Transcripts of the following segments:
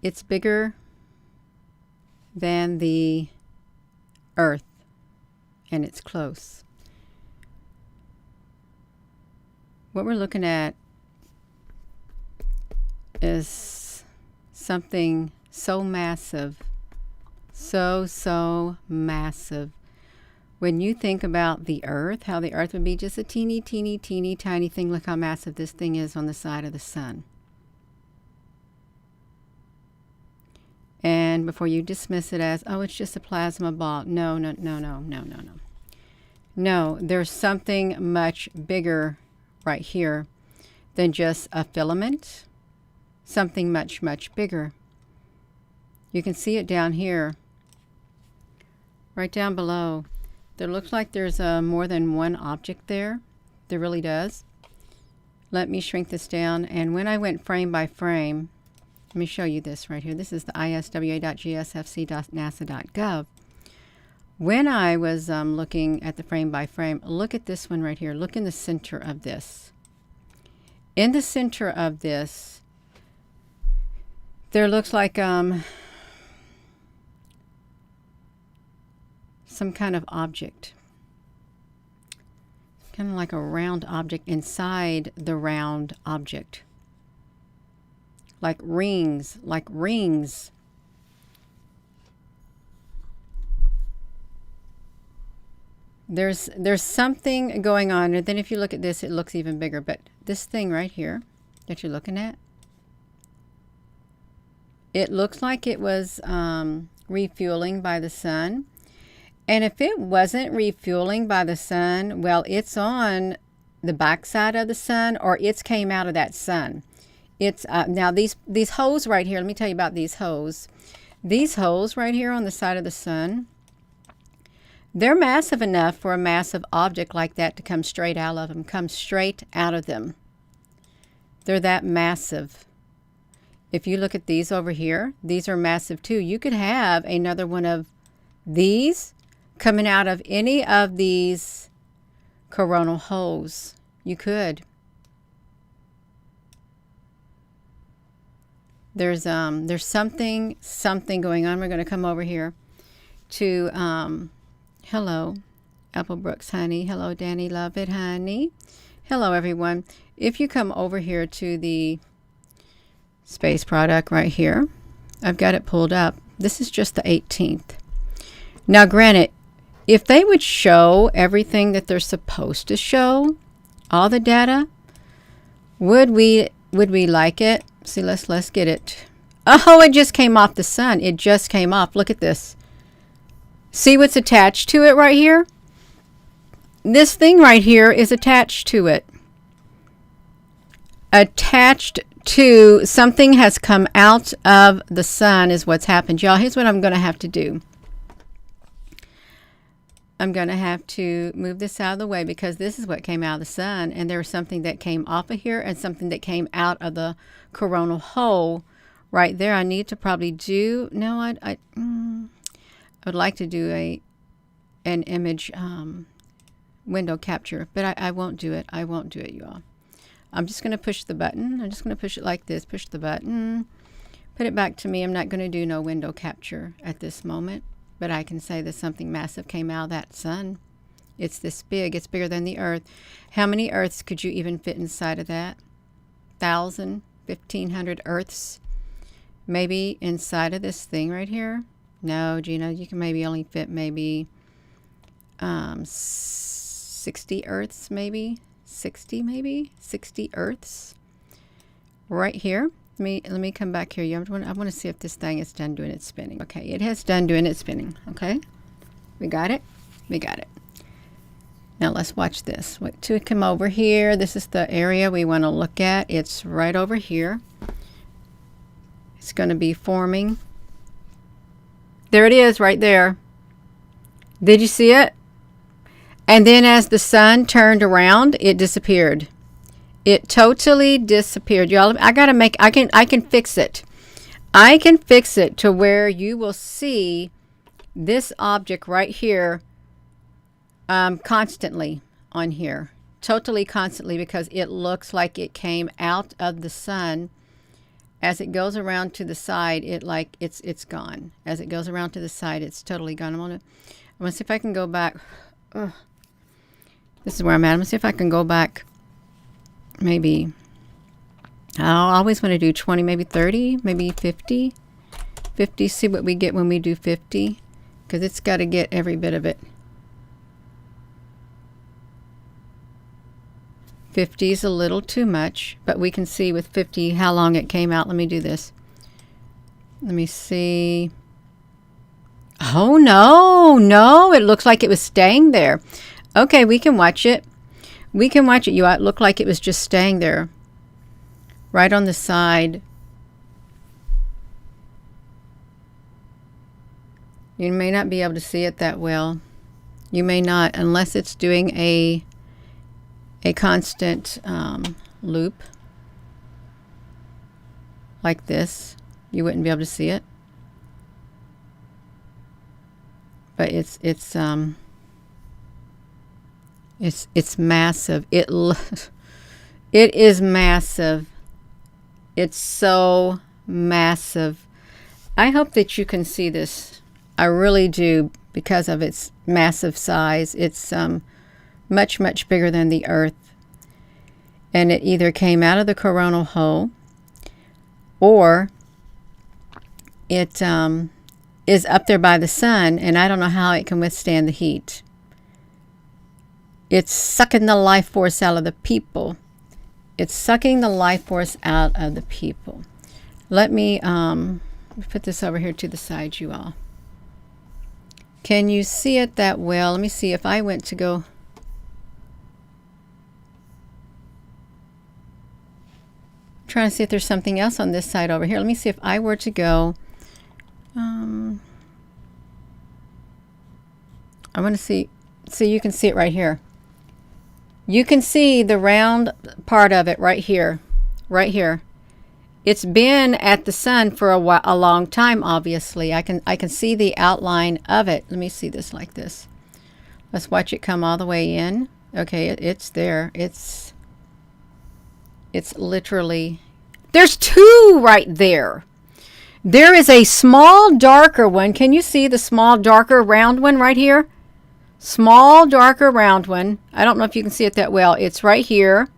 It's bigger than the Earth, and it's close. What we're looking at is something so massive, so massive. When you think about the Earth, how the Earth would be just a teeny tiny thing, look how massive this thing is on the side of the sun. And before you dismiss it as, oh, it's just a plasma ball. No. No, there's something much bigger right here than just a filament. Something much bigger. You can see it down here, right down below. There looks like there's more than one object there. There really does. Let me shrink this down. And when I went frame by frame, let me show you this right here. This is the iswa.gsfc.nasa.gov. When I was looking at the frame by frame, look at this one right here. Look in the center of this. In the center of this, there looks like some kind of object. Kind of like a round object inside the round object. Like rings. There's something going on, and then if you look at this, it looks even bigger. But this thing right here that you're looking at, it looks like it was refueling by the sun. And if it wasn't refueling by the sun, well, it's on the backside of the sun, or it's came out of that sun. It's now these holes right here. Let me tell you about these holes. These holes right here on the side of the sun, they're massive enough for a massive object like that to come straight out of them. Come straight out of them. They're that massive. If you look at these over here, these are massive too. You could have another one of these coming out of any of these coronal holes. You could. There's something going on. We're going to come over here to hello, Apple Brooks, honey. Hello, Danny, love it, honey. Hello, everyone. If you come over here to the space product right here, I've got it pulled up. This is just the 18th. Now, granted, if they would show everything that they're supposed to show, all the data, would we like it? See, let's get it. Oh, it just came off the sun. It just came off. Look at this. See what's attached to it right here? This thing right here is attached to it. Attached to something has come out of the sun is what's happened. Y'all, here's what I'm going to have to do. I'm going to have to move this out of the way because this is what came out of the sun, and there was something that came off of here and something that came out of the coronal hole right there. I need to probably do, no, I would like to do an image window capture, but I won't do it. I won't do it, you all. I'm just going to push the button. I'm just going to push it like this. Push the button. Put it back to me. I'm not going to do no window capture at this moment. But I can say that something massive came out of that sun. It's this big. It's bigger than the Earth. How many Earths could you even fit inside of that? 1,000, 1,500 Earths? Maybe inside of this thing right here? No, Gina, you can maybe only fit maybe 60 Earths, maybe. 60 Earths. Right here. Let me come back here. I want to see if this thing is done doing its spinning. Okay, it has done doing its spinning. Okay, we got it. We got it. Now let's watch this. Wait to come over here. This is the area we want to look at. It's right over here. It's going to be forming. There it is, right there. Did you see it? And then as the sun turned around, it disappeared. It totally disappeared. Y'all, I can fix it. I can fix it to where you will see this object right here constantly on here. Totally constantly, because it looks like it came out of the sun as it goes around to the side, it's gone. As it goes around to the side, it's totally gone. I'm gonna see if I can go back. Ugh. This is where I'm at. I'm gonna see if I can go back. Maybe I always want to do 20, maybe 30, maybe 50. 50. See what we get when we do 50, because it's got to get every bit of it. 50 is a little too much, but we can see with 50 how long it came out. Let me do this. Let me see. Oh, no, it looks like it was staying there. Okay, we can watch it. We can watch it. It looked like it was just staying there, right on the side. You may not be able to see it that well. You may not, unless it's doing a constant loop like this. You wouldn't be able to see it, but it's massive. It is massive. It's so massive. I hope that you can see this. I really do, because of its massive size. It's much, much bigger than the Earth. And it either came out of the coronal hole, or it is up there by the sun, and I don't know how it can withstand the heat. It's sucking the life force out of the people. It's sucking the life force out of the people. Let me put this over here to the side, you all. Can you see it that well? Let me see if I went to go. I'm trying to see if there's something else on this side over here. Let me see if I were to go. I want to see you can see it right here. You can see the round part of it right here. Right here. It's been at the sun for a long time, obviously. I can see the outline of it. Let me see this like this. Let's watch it come all the way in. Okay, it's there. It's literally... There's two right there. There is a small, darker one. Can you see the small, darker, round one right here? Small, darker, round one. I don't know if you can see it that well. It's right here.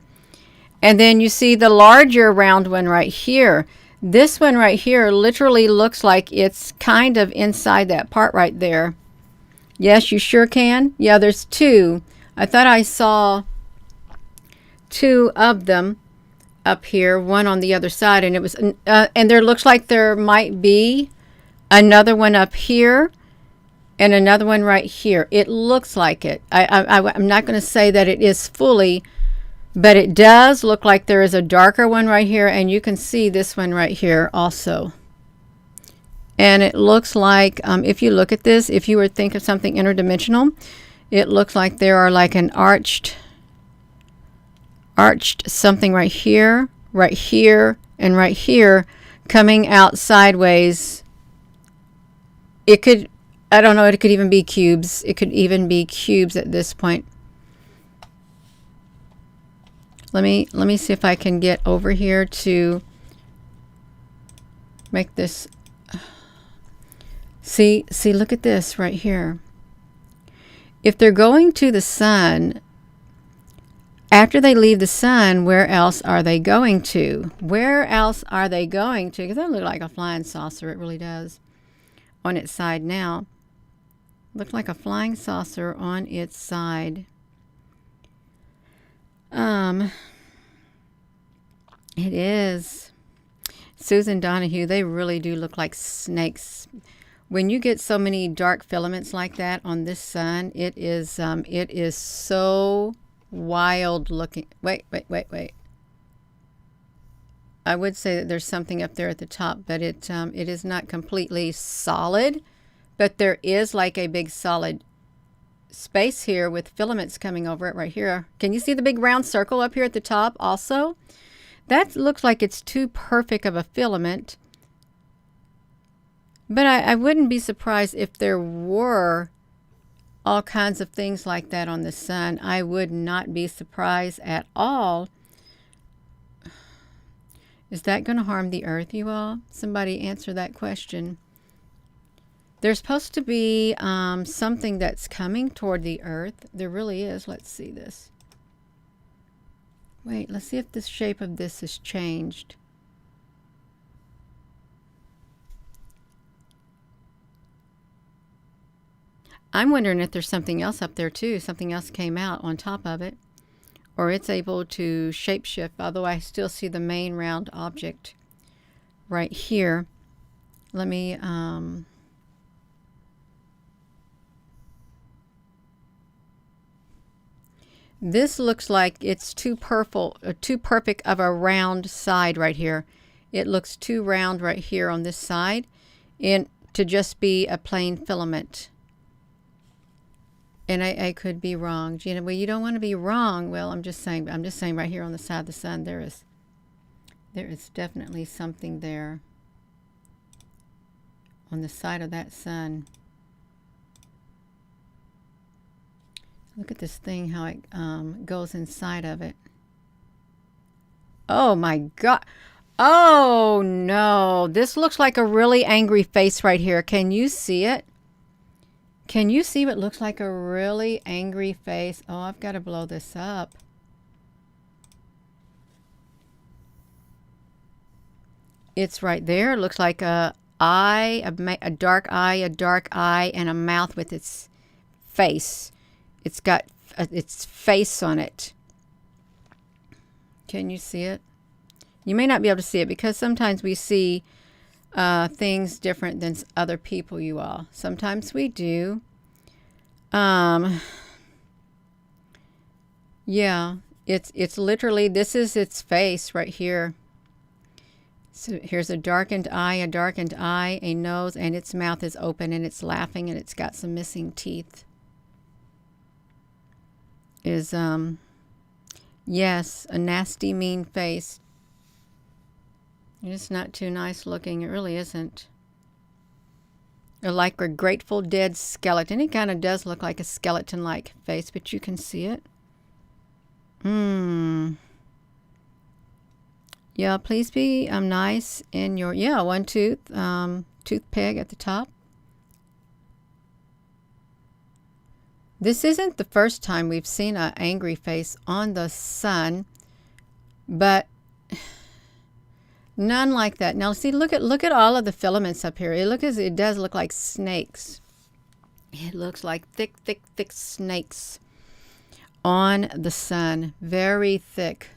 And then you see the larger round one right here. This one right here literally looks like it's kind of inside that part right there. Yes, you sure can. Yeah, there's two. I thought I saw two of them up here, one on the other side, and it was and there looks like there might be another one up here and another one right here. It looks like it. I'm not going to say that it is fully, but it does look like there is a darker one right here, and you can see this one right here also. And it looks like, if you look at this, if you were to think of something interdimensional, it looks like there are like an arched something right here, and right here, coming out sideways. It could, I don't know, it could even be cubes. It could even be cubes at this point. Let me see if I can get over here to make this. See, look at this right here. If they're going to the sun, after they leave the sun, where else are they going to? Where else are they going to? Because that looks like a flying saucer. It really does. On its side now. Looks like a flying saucer on its side. It is. Susan Donahue, they really do look like snakes. When you get so many dark filaments like that on this sun, it is so wild looking. Wait. I would say that there's something up there at the top, but it is not completely solid, but there is like a big solid space here with filaments coming over it right here. Can you see the big round circle up here at the top also? That looks like it's too perfect of a filament. But I wouldn't be surprised if there were all kinds of things like that on the sun. I would not be surprised at all. Is that going to harm the earth, you all? Somebody answer that question. There's supposed to be something that's coming toward the earth. There really is. Let's see this. Wait, let's see if the shape of this has changed. I'm wondering if there's something else up there too. Something else came out on top of it. Or it's able to shapeshift, although I still see the main round object right here. Let me... This looks like it's too perfect of a round side right here. It looks too round right here on this side, and to just be a plain filament. And I could be wrong, Gina. Well, you don't want to be wrong. Well, I'm just saying right here on the side of the sun, there is definitely something there on the side of that sun. Look at this thing, how it goes inside of it. Oh my God. Oh no. This looks like a really angry face right here. Can you see it? Can you see what looks like a really angry face? Oh, I've got to blow this up. It's right there. It looks like a eye, a dark eye, and a mouth with its face. It's got its face on it. Can you see it? You may not be able to see it because sometimes we see things different than other people, you all. Sometimes we do. Yeah, it's literally, this is its face right here. So here's a darkened eye, a nose, and its mouth is open and it's laughing and it's got some missing teeth. Yes, a nasty, mean face. It's not too nice looking. It really isn't. Or like a Grateful Dead skeleton. It kind of does look like a skeleton-like face, but you can see it. Yeah, please be nice in your, yeah, one tooth, tooth peg at the top. This isn't the first time we've seen an angry face on the sun, but none like that. Now see, look at all of the filaments up here. It does look like snakes. It looks like thick snakes on the sun. Very thick.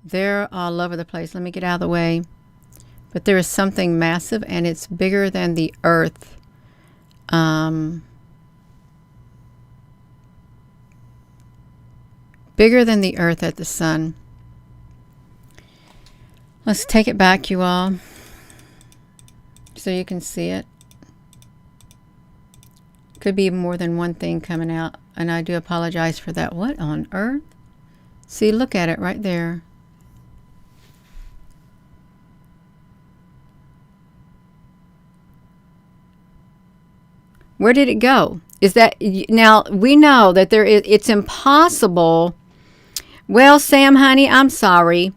They're all over the place. Let me get out of the way. But there is something massive, and it's bigger than the earth. Bigger than the earth at the sun. Let's take it back, you all, so you can see it. Could be more than one thing coming out, and I do apologize for that. What on earth? See, look at it right there. Where did it go? Is that, now we know that it's impossible. Well, Sam, honey, I'm sorry.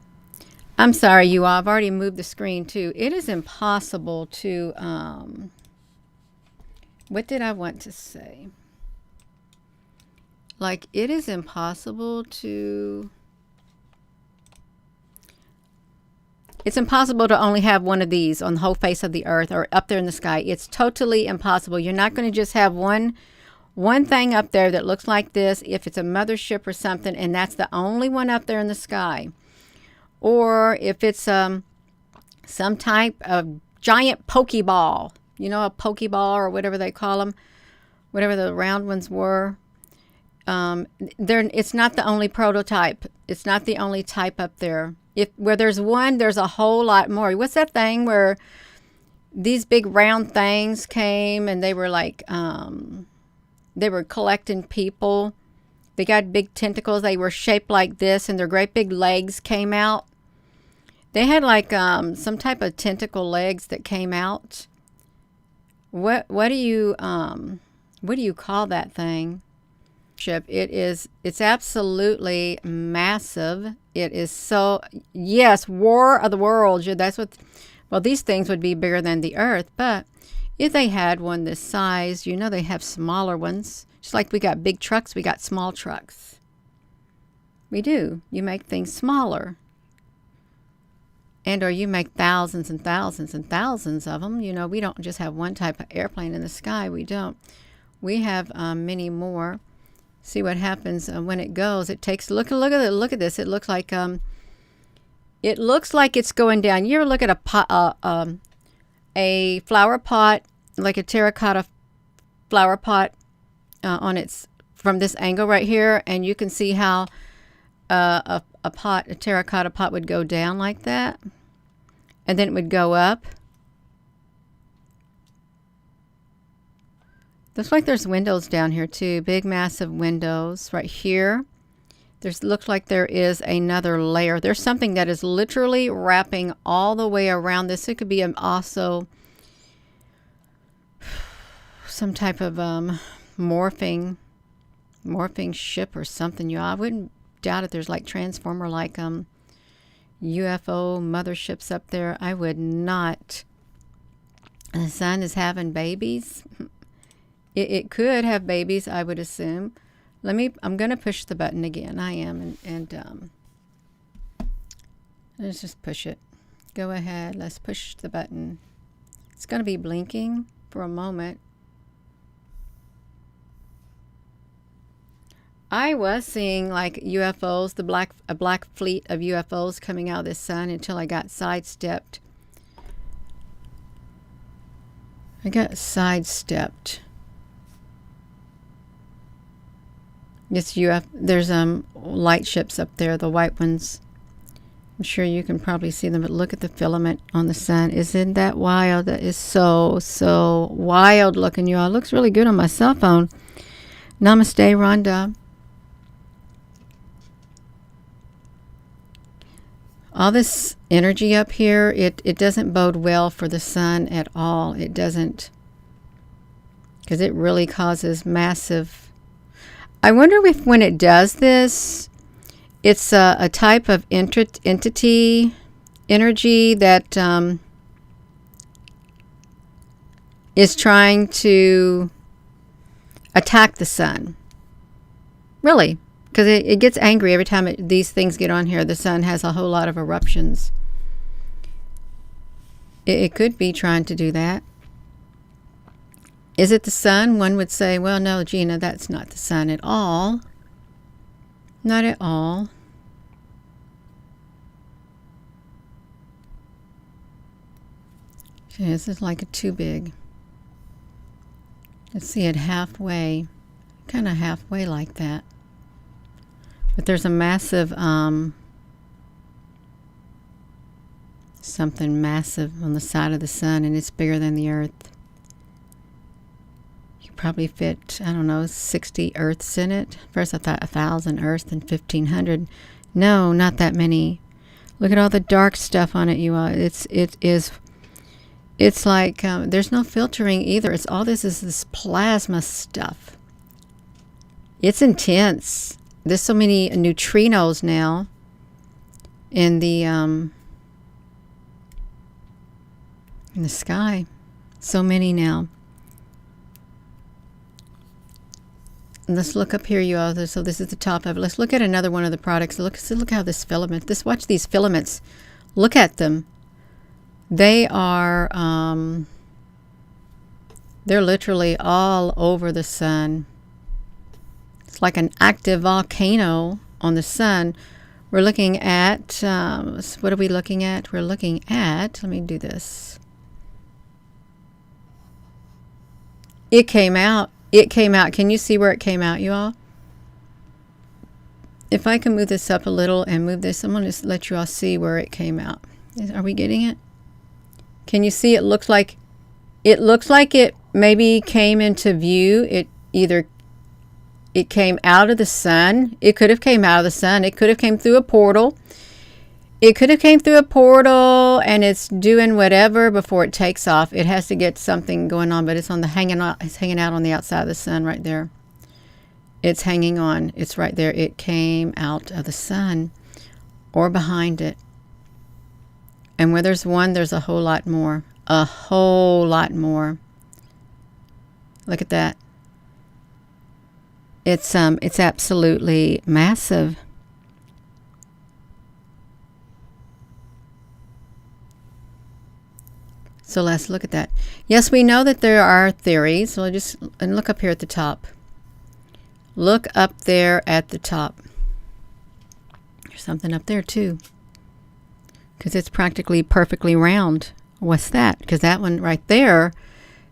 I'm sorry, you all. I've already moved the screen too. It is impossible to, what did I want to say? Like, it is impossible to, it's impossible to only have one of these on the whole face of the earth or up there in the sky. It's totally impossible. You're not going to just have one thing up there that looks like this if it's a mothership or something, and that's the only one up there in the sky. Or if it's some type of giant pokeball, you know, a pokeball or whatever they call them, whatever the round ones were. It's not the only prototype. It's not the only type up there. Where there's one, there's a whole lot more. What's that thing where these big round things came and they were like, they were collecting people. They got big tentacles. They were shaped like this, and their great big legs came out. They had like some type of tentacle legs that came out. What do you call that thing? ship. It's absolutely massive. It is so, yes, War of the Worlds. Yeah, that's what, well, these things would be bigger than the Earth, but if they had one this size, you know, they have smaller ones. Just like we got big trucks, we got small trucks. We do. You make things smaller. And or you make thousands and thousands and thousands of them. You know, we don't just have one type of airplane in the sky. We don't. We have many more. See what happens when it goes. It takes, look at this. It looks like it's going down. You ever look at a flower pot, like a terracotta flower pot, on its, from this angle right here, and you can see how a terracotta pot would go down like that, and then it would go up. Looks like there's windows down here too, big massive windows right here. Looks like there is another layer. There's something that is literally wrapping all the way around this. It could be also some type of morphing ship or something. I wouldn't doubt it. There's like transformer, like UFO motherships up there. I would not. The sun is having babies. It could have babies, I would assume. I'm going to push the button again. I am. And let's just push it. Go ahead. Let's push the button. It's going to be blinking for a moment. I was seeing like UFOs, a black fleet of UFOs coming out of the sun until I got sidestepped. There's light ships up there, the white ones. I'm sure you can probably see them, but look at the filament on the sun. Isn't that wild? That is so wild looking, you all. It looks really good on my cell phone. Namaste, Rhonda. All this energy up here, it doesn't bode well for the sun at all. It doesn't, because it really causes massive. I wonder if when it does this, it's a type of entity, energy that is trying to attack the sun. Really, because it gets angry every time these things get on here. The sun has a whole lot of eruptions. It could be trying to do that. Is it the sun? One would say, well, no, Gina, that's not the sun at all. Not at all. Okay, this is like too big. Let's see it halfway. Kind of halfway like that. But there's a massive, something massive on the side of the sun, and it's bigger than the Earth. Probably fit, I don't know, 60 Earths in it. First I thought 1,000 Earths and 1,500. No, not that many. Look at all the dark stuff on it, you all. It's like there's no filtering either. It's all this plasma stuff. It's intense. There's so many neutrinos now in the sky. So many now. Let's look up here, you all. So this is the top of it. Let's look at another one of the products. Look how this filament. Watch these filaments. Look at them. They are. They're literally all over the sun. It's like an active volcano on the sun. We're looking at. What are we looking at? We're looking at. Let me do this. It came out. It came out. Can you see where it came out, you all? If I can move this up a little and move this, I'm going to let you all see where it came out. Are we getting it? Can you see? It looks like it maybe came into view. It came out of the sun. It could have came out of the sun. It could have came through a portal. It could have came through a portal, and it's doing whatever before it takes off. It has to get something going on, but it's on the hanging out on the outside of the sun right there. It's hanging on. It's right there. It came out of the sun or behind it. And where there's one, there's a whole lot more. A whole lot more. Look at that. It's absolutely massive. So let's look at that. Yes, we know that there are theories. So and look up here at the top. Look up there at the top. There's something up there too. Because it's practically perfectly round. What's that? Because that one right there,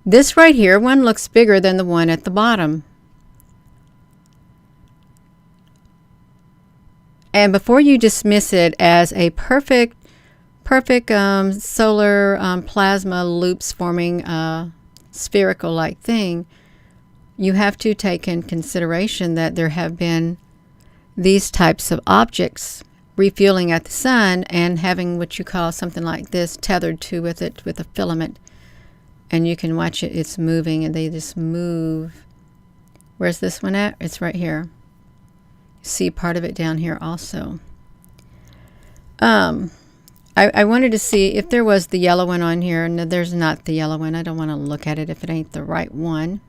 this right here, one looks bigger than the one at the bottom. And before you dismiss it as a perfect solar plasma loops forming a spherical-like thing, you have to take in consideration that there have been these types of objects refueling at the sun and having what you call something like this tethered to with a filament. And you can watch it, it's moving, and they just move. Where's this one at? It's right here. See part of it down here also. I wanted to see if there was the yellow one on here. No, there's not the yellow one. I don't want to look at it if it ain't the right one.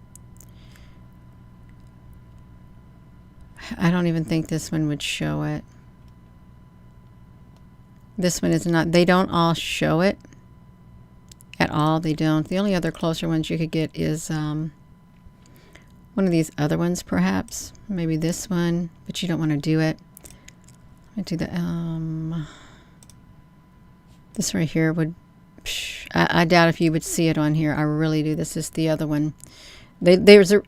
I don't even think this one would show it. This one is not. They don't all show it at all. They don't. The only other closer ones you could get is one of these other ones, perhaps. Maybe this one, but you don't want to do it. Let me do the this right here would. I doubt if you would see it on here. I really do. This is the other one. There's a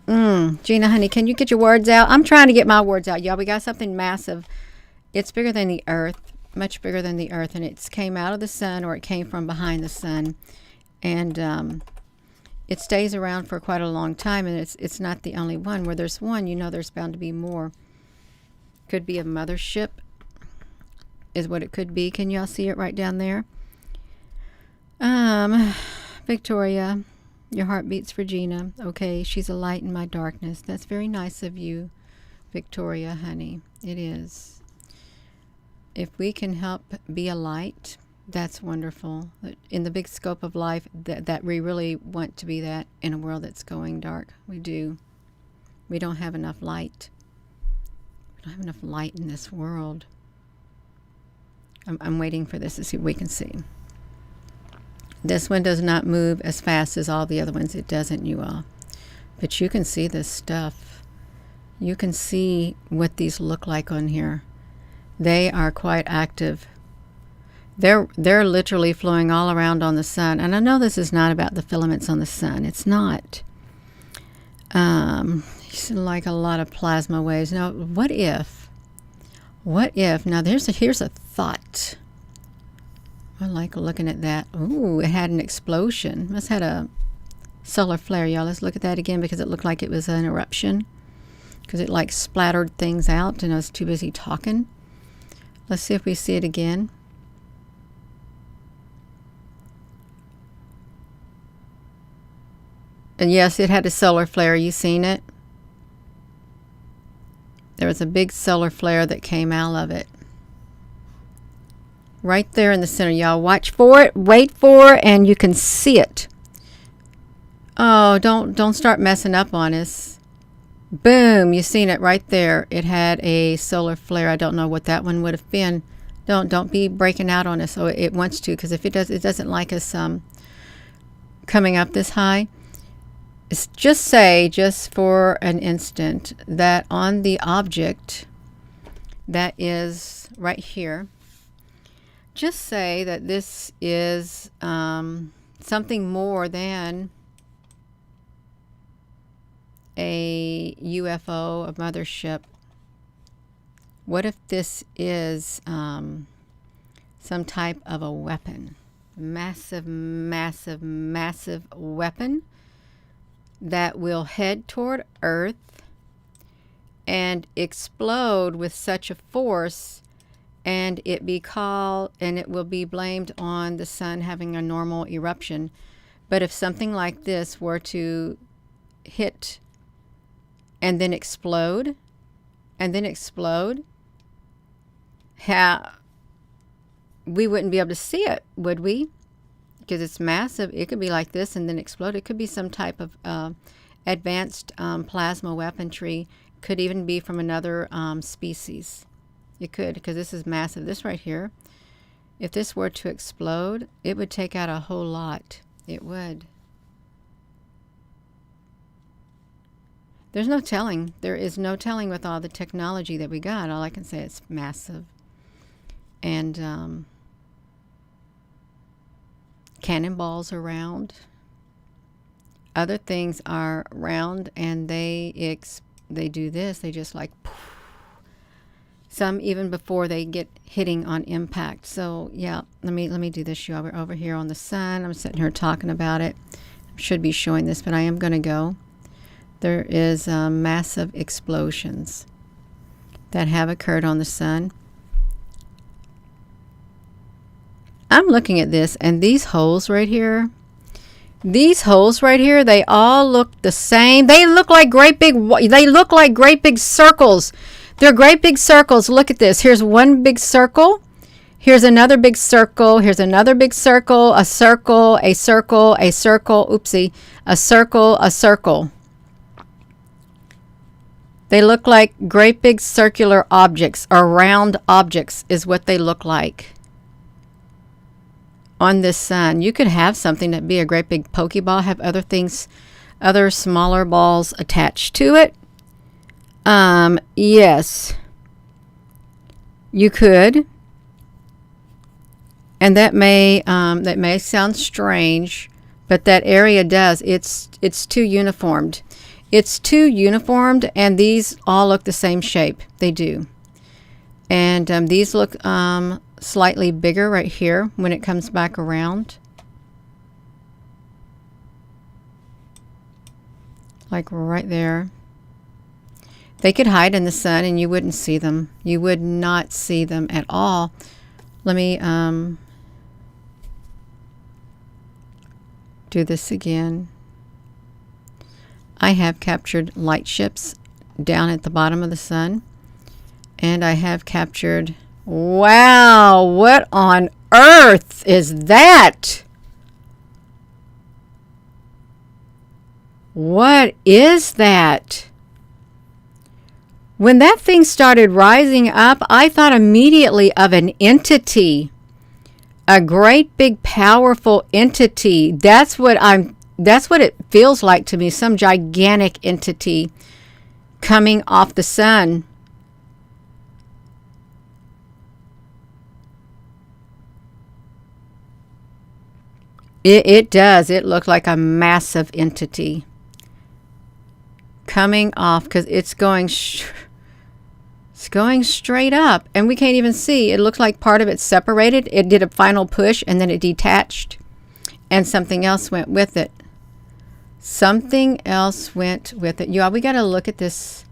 Gina, honey, can you get your words out? I'm trying to get my words out, y'all. We got something massive. It's bigger than the Earth, much bigger than the Earth, and it came out of the sun, or it came from behind the sun, and it stays around for quite a long time. And it's not the only one. Where there's one, you know, there's bound to be more. Could be a mothership, is what it could be. Can y'all see it right down there? Victoria. Your heart beats for Gina. Okay, she's a light in my darkness. That's very nice of you, Victoria, honey. It is. If we can help be a light, that's wonderful. In the big scope of life, that we really want to be that in a world that's going dark. We do. We don't have enough light. We don't have enough light in this world. I'm waiting for this to see what we can see. This one does not move as fast as all the other ones. It doesn't, you all. But you can see this stuff. You can see what these look like on here. They are quite active. They're literally flowing all around on the sun. And I know this is not about the filaments on the sun. It's not. Like a lot of plasma waves. Now, what if? Now, here's a thought. I like looking at that. Ooh, it had an explosion. Must have had a solar flare, y'all. Let's look at that again because it looked like it was an eruption. Because it like splattered things out and I was too busy talking. Let's see if we see it again. And yes, it had a solar flare. You seen it? There was a big solar flare that came out of it. Right there in the center, y'all. Watch for it, wait for it, and you can see it. Oh, don't start messing up on us. Boom, you seen it right there. It had a solar flare. I don't know what that one would have been. Don't be breaking out on us. So it wants to, because if it does, it doesn't like us coming up this high. It's just for an instant, that on the object that is right here, just say that this is something more than a UFO, a mothership. What if this is some type of a weapon? Massive, massive, massive weapon that will head toward Earth and explode with such a force, and it will be blamed on the sun having a normal eruption. But if something like this were to hit and then explode, and then explode, we wouldn't be able to see it, would we? Because it's massive. It could be like this and then explode. It could be some type of advanced plasma weaponry. Could even be from another species. It could, because this is massive. This right here, if this were to explode, it would take out a whole lot. It would. There's no telling. There is no telling with all the technology that we got. All I can say is massive. And cannonballs are round. Other things are round, and they do this. They just like poof. Some even before they get hitting on impact. So yeah, let me do this. We're over here on the sun. I'm sitting here talking about it. I should be showing this, but I am going to go. There is massive explosions that have occurred on the sun. I'm looking at this, and these holes right here, they all look the same. They look like great big circles. They're great big circles. Look at this. Here's one big circle. Here's another big circle. Here's another big circle, a circle, a circle, a circle. Oopsie. A circle, a circle. They look like great big circular objects, or round objects is what they look like on this sun. You could have something that be a great big pokeball, have other things, other smaller balls attached to it. Yes, you could. And that may sound strange, but that area does. It's too uniformed. It's too uniformed, and these all look the same shape. They do. And these look slightly bigger right here when it comes back around. Like right there. They could hide in the sun and you wouldn't see them. You would not see them at all. Let me do this again. I have captured light ships down at the bottom of the sun. And I have captured... Wow! What on earth is that? What is that? When that thing started rising up, I thought immediately of an entity. A great big powerful entity. That's what it feels like to me. Some gigantic entity coming off the sun. It does. It looked like a massive entity coming off, because it's going straight up, and we can't even see. It looks like part of it separated. It did a final push, and then it detached, and something else went with it. Something else went with it. We got to look at this.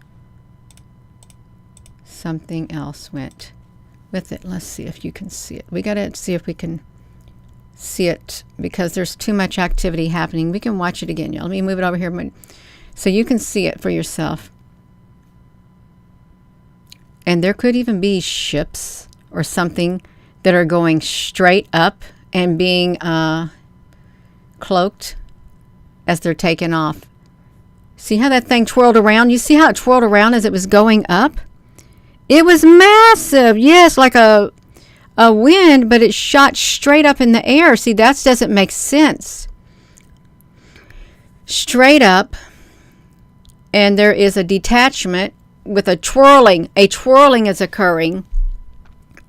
Something else went with it. Let's see if you can see it. We got to see if we can see it, because there's too much activity happening. We can watch it again, y'all. Let me move it over here so you can see it for yourself. And there could even be ships or something that are going straight up and being cloaked as they're taken off. See how that thing twirled around? You see how it twirled around as it was going up? It was massive. Yes, like a wind, but it shot straight up in the air. See, that doesn't make sense. Straight up, and there is a detachment with a twirling. A twirling is occurring,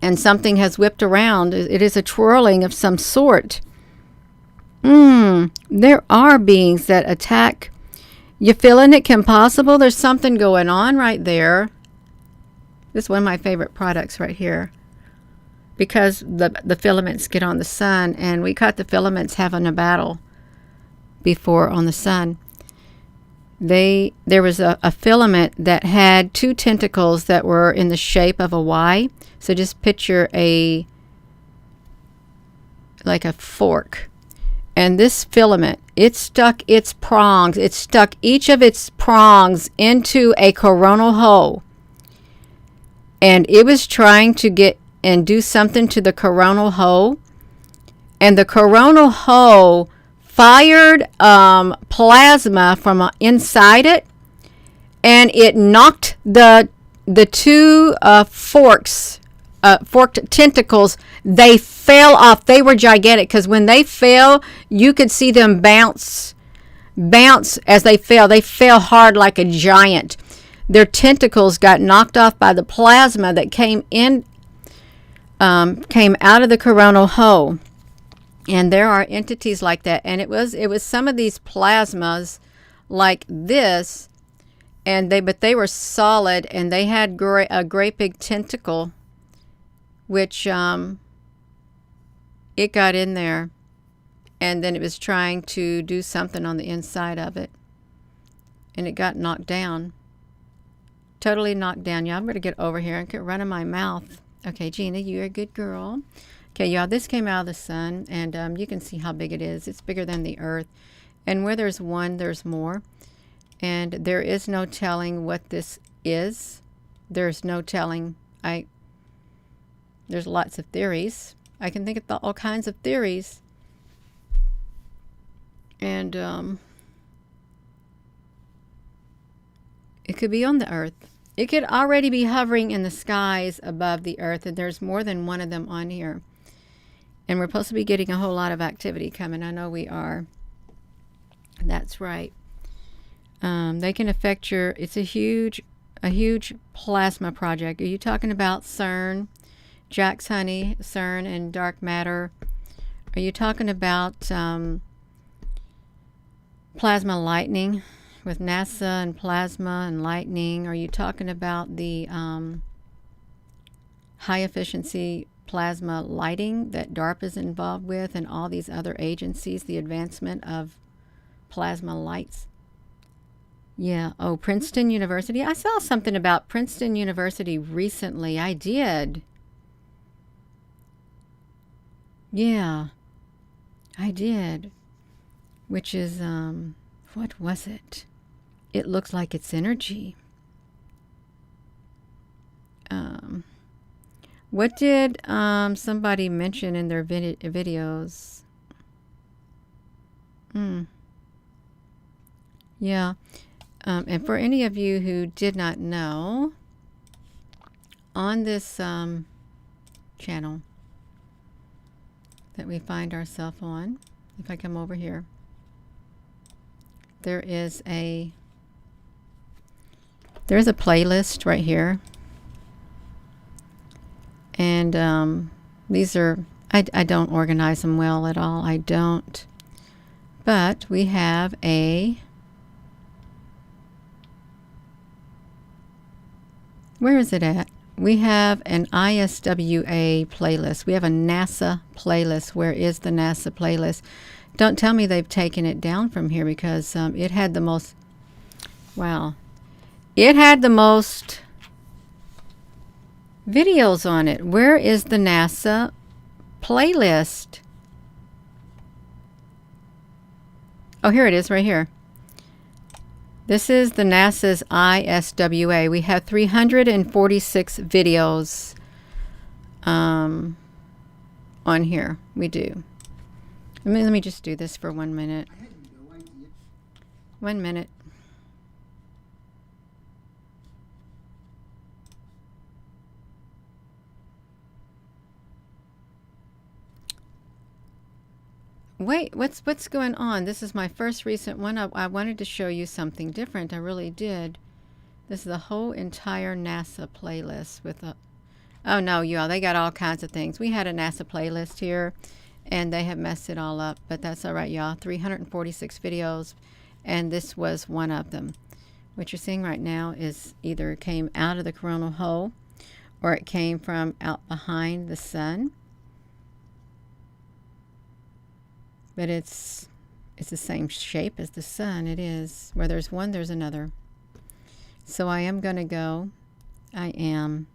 and something has whipped around. It is a twirling of some sort. There are beings that attack. You feeling it, Kim Possible? There's something going on right there. This is one of my favorite products right here, because the filaments get on the sun, and we caught the filaments having a battle before on the sun. There was a filament that had two tentacles that were in the shape of a Y. So just picture like a fork, And this filament, it stuck its prongs. It stuck each of its prongs into a coronal hole. And it was trying to get and do something to the coronal hole. And the coronal hole fired plasma from inside it. And it knocked the two forked tentacles, they fell off. They were gigantic because when they fell, you could see them bounce as they fell. They fell hard like a giant. Their tentacles got knocked off by the plasma that came out of the coronal hole. And there are entities like that. And it was some of these plasmas like this, but they were solid, and they had a great big tentacle, which it got in there, and then it was trying to do something on the inside of it, and it got knocked down, totally knocked down. Y'all better get over here. I get running my mouth. Okay, Gina, you're a good girl. Okay, y'all, this came out of the sun, and you can see how big it is. It's bigger than the earth, and where there's one, there's more. And there is no telling what this is. There's no telling. There's lots of theories. I can think of all kinds of theories. And it could be on the earth. It could already be hovering in the skies above the earth, and there's more than one of them on here. And we're supposed to be getting a whole lot of activity coming. I know we are. That's right. They can affect it's a huge plasma project. Are you talking about CERN, Jack's Honey, CERN and dark matter? Are you talking about plasma lightning with NASA and plasma and lightning? Are you talking about the high efficiency plasma lighting that DARPA is involved with, and all these other agencies, the advancement of plasma lights? Yeah. Oh, Princeton University. I saw something about Princeton University recently. I did. Yeah, I did. Which is, what was it? It looks like it's energy. What did somebody mention in their videos? Yeah. And for any of you who did not know, on this channel that we find ourselves on, if I come over here, there's a playlist right here, and these are, I don't organize them well at all. I don't, but we have where is it at? We have an ISWA playlist. We have a NASA playlist. Where is the NASA playlist? Don't tell me they've taken it down from here, because it had the most, wow. It had the most videos on it. Where is the NASA playlist? Oh, here it is, right here. This is the NASA's ISWA. We have 346 videos on here. We do. Let me just do this for 1 minute. I had no idea. 1 minute. Wait, what's going on? This is my first recent one. I wanted to show you something different. I really did. This is the whole entire NASA playlist with a... Oh no, y'all, they got all kinds of things. We had a NASA playlist here, and they have messed it all up, but that's all right, y'all. 346 videos, and this was one of them. What you're seeing right now is either it came out of the coronal hole, or it came from out behind the sun. But it's the same shape as the sun. It is. Where there's one, there's another. So I am going to go. I am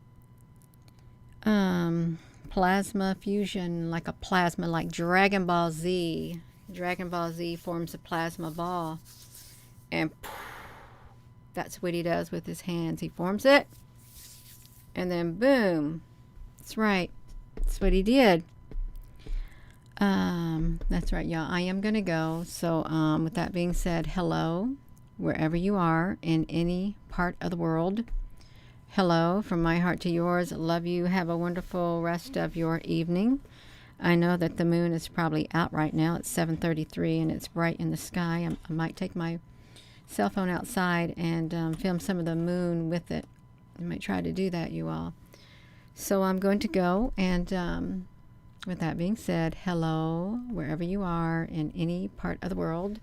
plasma fusion, like a plasma, like Dragon Ball Z. Dragon Ball Z forms a plasma ball. And that's what he does with his hands. He forms it. And then boom. That's right. That's what he did. That's right, y'all. I am going to go. So with that being said, hello, wherever you are in any part of the world. Hello, from my heart to yours. Love you. Have a wonderful rest of your evening. I know that the moon is probably out right now. It's 7:33 and it's bright in the sky. I might take my cell phone outside and film some of the moon with it. I might try to do that, you all. So I'm going to go, and with that being said, hello, wherever you are in any part of the world.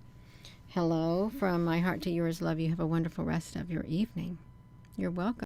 Hello, from my heart to yours. Love you. Have a wonderful rest of your evening. You're welcome.